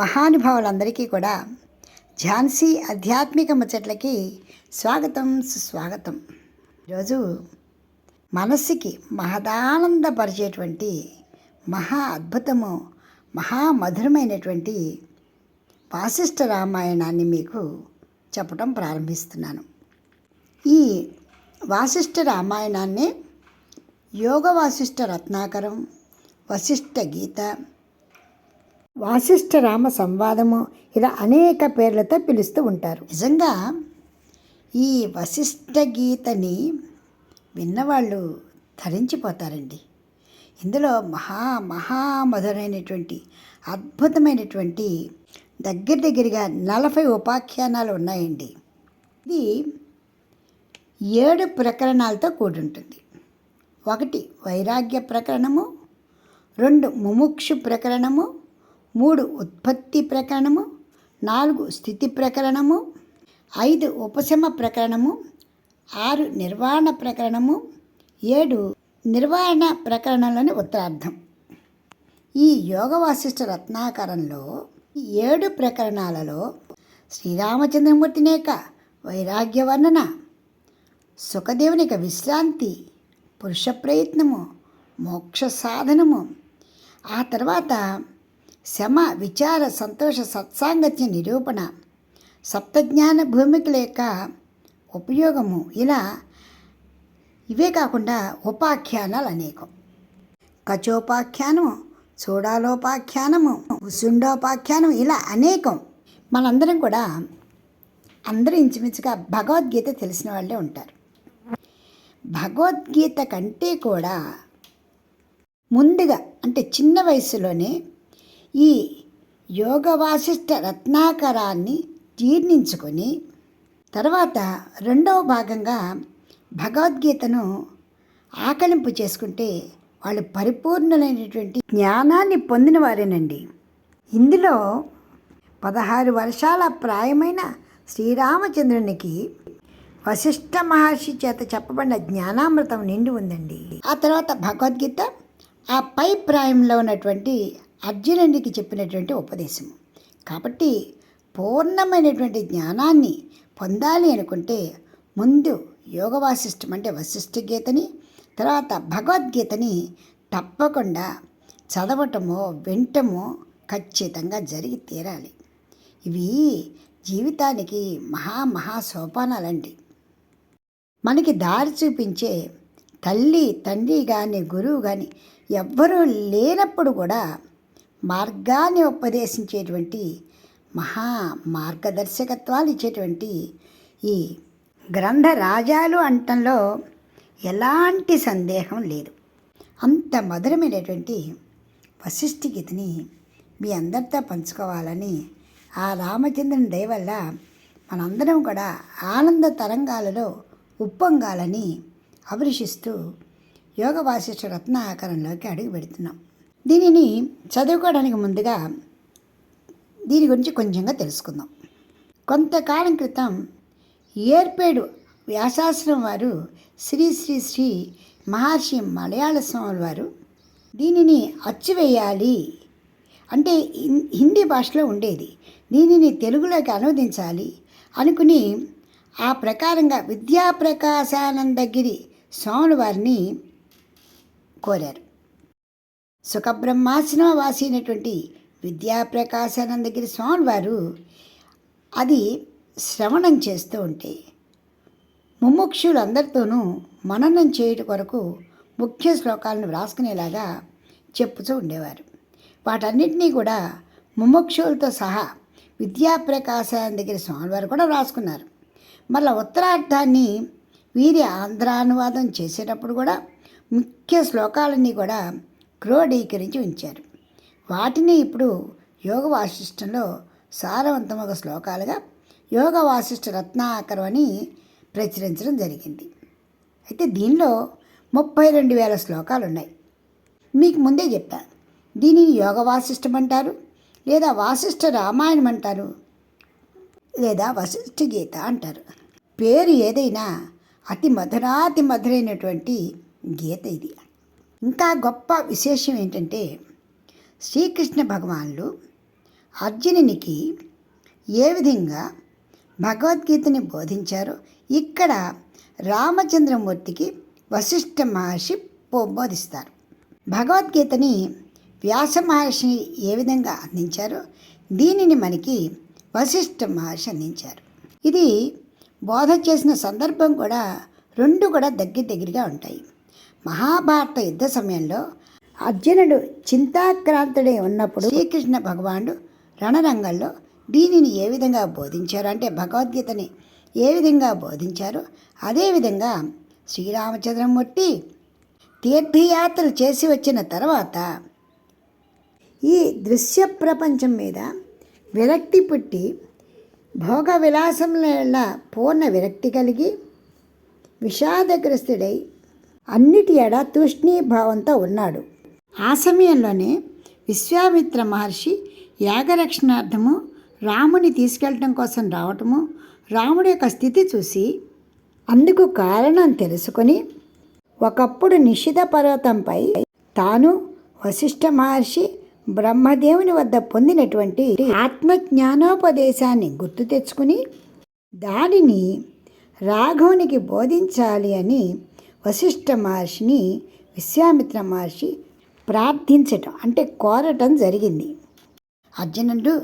మహానుభావులందరికీ కూడా ఝాన్సీ ఆధ్యాత్మిక ముచ్చట్లకి స్వాగతం సుస్వాగతం. ఈరోజు మనస్సుకి మహదానందపరిచేటువంటి మహా అద్భుతము మహామధురమైనటువంటి వాసిష్ఠ రామాయణాన్ని మీకు చెప్పడం ప్రారంభిస్తున్నాను. ఈ వాసిష్ఠ రామాయణాన్ని యోగ వాసిష్ఠ రత్నాకరం, వశిష్ఠ గీత, వాసిష్ఠ రామ సంవాదము ఇలా అనేక పేర్లతో పిలుస్తూ ఉంటారు. నిజంగా ఈ వశిష్ఠ గీతని విన్నవాళ్ళు ధరించిపోతారండి. ఇందులో మహామధురైనటువంటి అద్భుతమైనటువంటి దగ్గరగా 40 ఉపాఖ్యానాలు ఉన్నాయండి. ఇది 7 ప్రకరణాలతో కూడుంటుంది. 1 వైరాగ్య ప్రకరణము, 2 ముముక్షు ప్రకరణము, 3 ఉత్పత్తి ప్రకరణము, 4 స్థితి ప్రకరణము, 5 ఉపశమ ప్రకరణము, 6 నిర్వాణ ప్రకరణము, 7 నిర్వాణ ప్రకరణంలోని ఉత్తరార్థం. ఈ యోగ వాసిష్ఠ రత్నాకరంలో 7 ప్రకరణాలలో శ్రీరామచంద్రమూర్తినేక వైరాగ్య వర్ణన, సుఖదేవునిక విశ్రాంతి, పురుష ప్రయత్నము, మోక్ష సాధనము, ఆ తర్వాత శమ విచార సంతోష సత్సాంగత్య నిరూపణ, సప్తజ్ఞాన భూమికల యొక్క ఉపయోగము, ఇలా ఇవే కాకుండా ఉపాఖ్యానాలు అనేకం. కచోపాఖ్యానము, చూడాలోపాఖ్యానము, ఉసుండోపాఖ్యానం, ఇలా అనేకం. మనందరం కూడా అందరూ ఇంచుమించుగా భగవద్గీత తెలిసిన వాళ్ళే ఉంటారు. భగవద్గీత కంటే కూడా ముందుగా అంటే చిన్న వయసులోనే ఈ యోగ వాసిష్ఠ రత్నాకరాన్ని జీర్ణించుకొని తర్వాత 2వ భాగంగా భగవద్గీతను ఆకలింపు చేసుకుంటే వాళ్ళు పరిపూర్ణమైనటువంటి జ్ఞానాన్ని పొందిన వారేనండి. ఇందులో 16 వర్షాల ప్రాయమైన శ్రీరామచంద్రునికి వశిష్ఠ మహర్షి చేత చెప్పబడిన జ్ఞానామృతం నిండి ఉందండి. ఆ తర్వాత భగవద్గీత ఆ పై ప్రాయంలో ఉన్నటువంటి అర్జునుడికి చెప్పినటువంటి ఉపదేశము. కాబట్టి పూర్ణమైనటువంటి జ్ఞానాన్ని పొందాలి అనుకుంటే ముందు యోగ వాసిష్టం అంటే వశిష్ఠ గీతని, తర్వాత భగవద్గీతని తప్పకుండా చదవటమో వింటమో ఖచ్చితంగా జరిగి తీరాలి. ఇవి జీవితానికి మహా సోపానాలండి. మనకి దారి చూపించే తల్లి తండ్రి కానీ గురువు కానీ ఎవ్వరూ లేనప్పుడు కూడా మార్గాన్ని ఉపదేశించేటువంటి మార్గదర్శకత్వాలు ఇచ్చేటువంటి ఈ గ్రంథ రాజాలు అంటంలో ఎలాంటి సందేహం లేదు. అంత మధురమైనటువంటి వశిష్ఠ గీతని మీ అందరితో పంచుకోవాలని ఆ రామచంద్రుని దయ వల్ల మనందరం కూడా ఆనంద తరంగాలలో ఉప్పొంగాలని అభిలషిస్తూ యోగ వాసిష్ఠ రత్నాకరంలోకి అడుగు పెడుతున్నాం. దీనిని చదువుకోవడానికి ముందుగా దీని గురించి కొంచెంగా తెలుసుకుందాం. కొంతకాలం క్రితం ఏర్పేడు వ్యాసాశ్రమం వారు శ్రీ మహర్షి మలయాళ స్వామి వారు దీనిని అచ్చువేయాలి అంటే హిందీ భాషలో ఉండేది, దీనిని తెలుగులోకి అనువదించాలి అనుకుని ఆ ప్రకారంగా విద్యాప్రకాశానందగిరి స్వాముల వారిని కోరారు. సుఖబ్రహ్మాశ్రమ వాసి అయినటువంటి విద్యాప్రకాశానందగిరి స్వామి వారు అది శ్రవణం చేస్తూ ఉంటే ముముక్షులందరితోనూ మననం చేయుట కొరకు ముఖ్య శ్లోకాలను వ్రాసుకునేలాగా చెప్పుతూ ఉండేవారు. వాటన్నిటినీ కూడా ముముక్షులతో సహా విద్యాప్రకాశానందగిరి స్వామి వారు కూడా వ్రాసుకున్నారు. మళ్ళీ ఉత్తరార్థాన్ని వీరి ఆంధ్రానువాదం చేసేటప్పుడు కూడా ముఖ్య శ్లోకాలన్నీ కూడా క్రోడీకరించి ఉంచారు. వాటిని ఇప్పుడు యోగ వాసిష్టంలో సారవంతమైన శ్లోకాలుగా యోగ వాసిష్ఠ రత్నాకరం అని ప్రచురించడం జరిగింది. అయితే దీనిలో 32,000 శ్లోకాలు ఉన్నాయి. మీకు ముందే చెప్పాను, దీనిని యోగ వాసిష్టం అంటారు, లేదా వాసిష్ఠ రామాయణం అంటారు, లేదా వశిష్ఠ గీత అంటారు. పేరు ఏదైనా అతి మధురైనటువంటి గీత ఇది. ఇంకా గొప్ప విశేషం ఏంటంటే శ్రీకృష్ణ భగవానులు అర్జునునికి ఏ విధంగా భగవద్గీతని బోధించారో ఇక్కడ రామచంద్రమూర్తికి వశిష్ఠ మహర్షి బోధిస్తారు. భగవద్గీతని వ్యాస మహర్షి ఏ విధంగా అందించారో దీనిని మనకి వశిష్ఠ మహర్షి అందించారు. ఇది బోధ చేసిన సందర్భం కూడా రెండు కూడా దగ్గరగా ఉంటాయి. మహాభారత యుద్ధ సమయంలో అర్జునుడు చింతాక్రాంతుడై ఉన్నప్పుడు శ్రీకృష్ణ భగవానుడు రణరంగంలో దీనిని ఏ విధంగా బోధించారు అంటే భగవద్గీతని ఏ విధంగా బోధించారో అదేవిధంగా శ్రీరామచంద్రమూర్తి తీర్థయాత్రలు చేసి వచ్చిన తర్వాత ఈ దృశ్య ప్రపంచం మీద విరక్తి పుట్టి భోగ విలాసంలో పూర్ణ విరక్తి కలిగి విషాదగ్రస్తుడై అన్నిటి ఎడ తూష్ణీభావంతో ఉన్నాడు. ఆ సమయంలోనే విశ్వామిత్ర మహర్షి యాగరక్షణార్థము రాముని తీసుకెళ్ళటం కోసం రావటము, రాముడి యొక్క స్థితి చూసి అందుకు కారణం తెలుసుకొని ఒకప్పుడు నిషిధ పర్వతంపై తాను వశిష్ఠ మహర్షి బ్రహ్మదేవుని వద్ద పొందినటువంటి ఆత్మజ్ఞానోపదేశాన్ని గుర్తు తెచ్చుకుని దానిని రాఘవునికి బోధించాలి అని వశిష్ఠ మహర్షిని విశ్వామిత్ర మహర్షి ప్రార్థించటం అంటే కోరటం జరిగింది. అర్జునుడు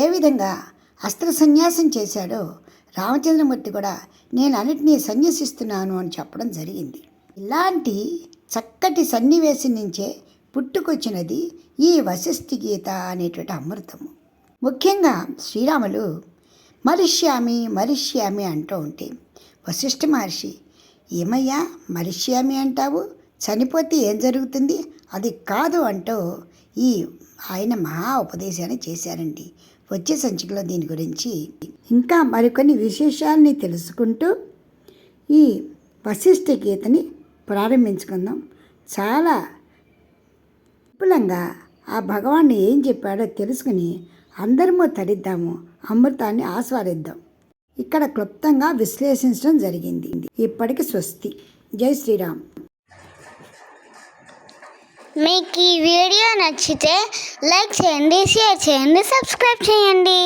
ఏ విధంగా అస్త్ర సన్యాసం చేశాడో రామచంద్రమూర్తి కూడా నేను అన్నిటినీ సన్యసిస్తున్నాను అని చెప్పడం జరిగింది. ఇలాంటి చక్కటి సన్నివేశం నుంచే పుట్టుకొచ్చినది ఈ వశిష్ఠ గీత అనేటువంటి అమృతము. ముఖ్యంగా శ్రీరాములు మరిష్యామి అంటూ ఉంటే వశిష్ఠ మహర్షి ఏమయ్యా మరిష్యామి అంటావు, చనిపోతే ఏం జరుగుతుంది, అది కాదు అంటూ ఆయన మహా ఉపదేశాన్ని చేశారండి. వచ్చే సంచికలో దీని గురించి ఇంకా మరికొన్ని విశేషాలని తెలుసుకుంటూ ఈ వశిష్ఠ గీతని ప్రారంభించుకుందాం. చాలా విపులంగా ఆ భగవానుడు ఏం చెప్పాడో తెలుసుకుని అందరము తరిద్దాము, అమృతాన్ని ఆస్వాదిద్దాం. ఇక్కడ క్లుప్తంగా విశ్లేషించడం జరిగింది. ఇప్పటికి స్వస్తి. జై శ్రీరామ్. మీకు ఈ వీడియో నచ్చితే లైక్ చేయండి, షేర్ చేయండి, సబ్స్క్రైబ్ చేయండి.